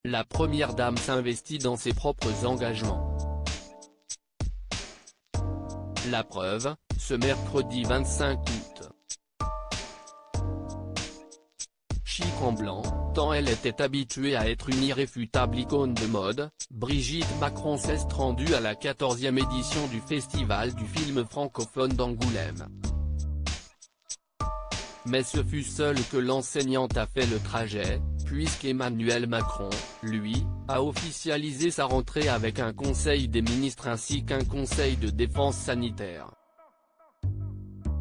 la première dame s'investit dans ses propres engagements. La preuve, ce mercredi 25 août. Chic en blanc, tant elle était habituée à être une irréfutable icône de mode, Brigitte Macron s'est rendue à la 14e édition du Festival du film francophone d'Angoulême. Mais ce fut seule que l'enseignante a fait le trajet, puisqu'Emmanuel Macron, lui, a officialisé sa rentrée avec un conseil des ministres ainsi qu'un conseil de défense sanitaire.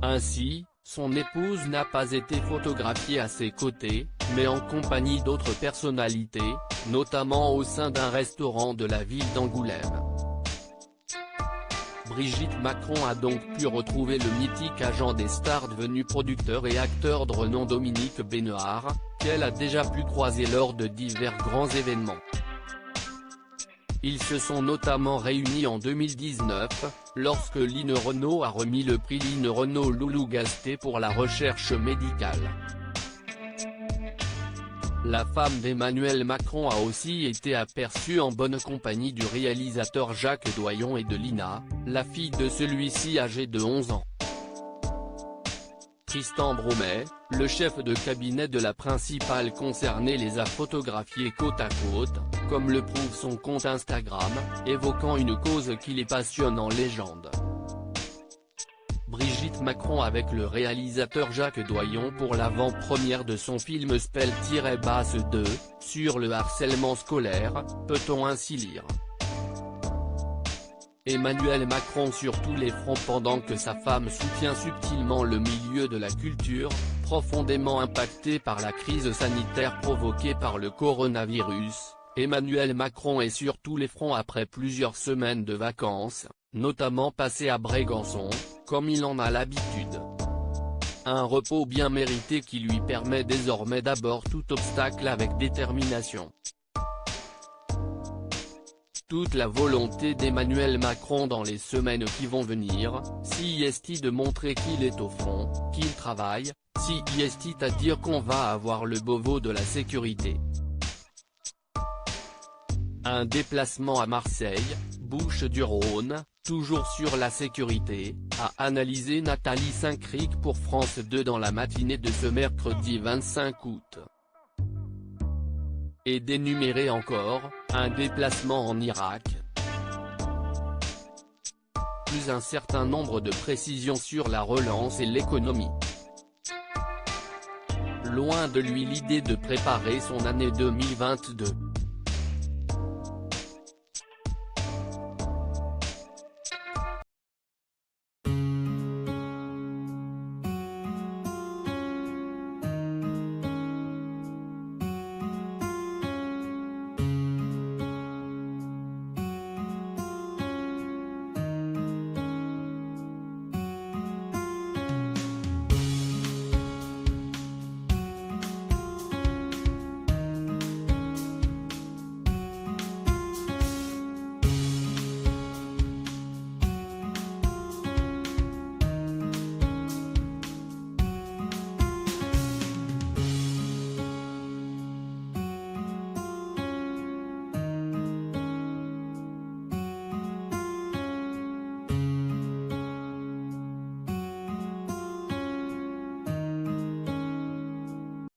Ainsi, son épouse n'a pas été photographiée à ses côtés, mais en compagnie d'autres personnalités, notamment au sein d'un restaurant de la ville d'Angoulême. Brigitte Macron a donc pu retrouver le mythique agent des stars devenu producteur et acteur de renom Dominique Besnehard, qu'elle a déjà pu croiser lors de divers grands événements. Ils se sont notamment réunis en 2019, lorsque Line Renaud a remis le prix Line Renaud Loulou Gasté pour la recherche médicale. La femme d'Emmanuel Macron a aussi été aperçue en bonne compagnie du réalisateur Jacques Doyon et de Lina, la fille de celui-ci âgée de 11 ans. Tristan Bromet, le chef de cabinet de la principale concernée, les a photographiés côte à côte, comme le prouve son compte Instagram, évoquant une cause qui les passionne en légende. Brigitte Macron avec le réalisateur Jacques Doyon pour l'avant-première de son film Spell-2, sur le harcèlement scolaire, peut-on ainsi lire. Emmanuel Macron sur tous les fronts pendant que sa femme soutient subtilement le milieu de la culture, profondément impacté par la crise sanitaire provoquée par le coronavirus. Emmanuel Macron est sur tous les fronts après plusieurs semaines de vacances, notamment passées à Brégançon, comme il en a l'habitude. Un repos bien mérité qui lui permet désormais d'aborder tout obstacle avec détermination. Toute la volonté d'Emmanuel Macron dans les semaines qui vont venir, si est de montrer qu'il est au front, qu'il travaille, si est à dire qu'on va avoir le Beauvau de la sécurité. Un déplacement à Marseille, Bouches-du-Rhône, toujours sur la sécurité, a analysé Nathalie Saint-Cric pour France 2 dans la matinée de ce mercredi 25 août. Et d'énumérer encore, un déplacement en Irak. Plus un certain nombre de précisions sur la relance et l'économie. Loin de lui l'idée de préparer son année 2022.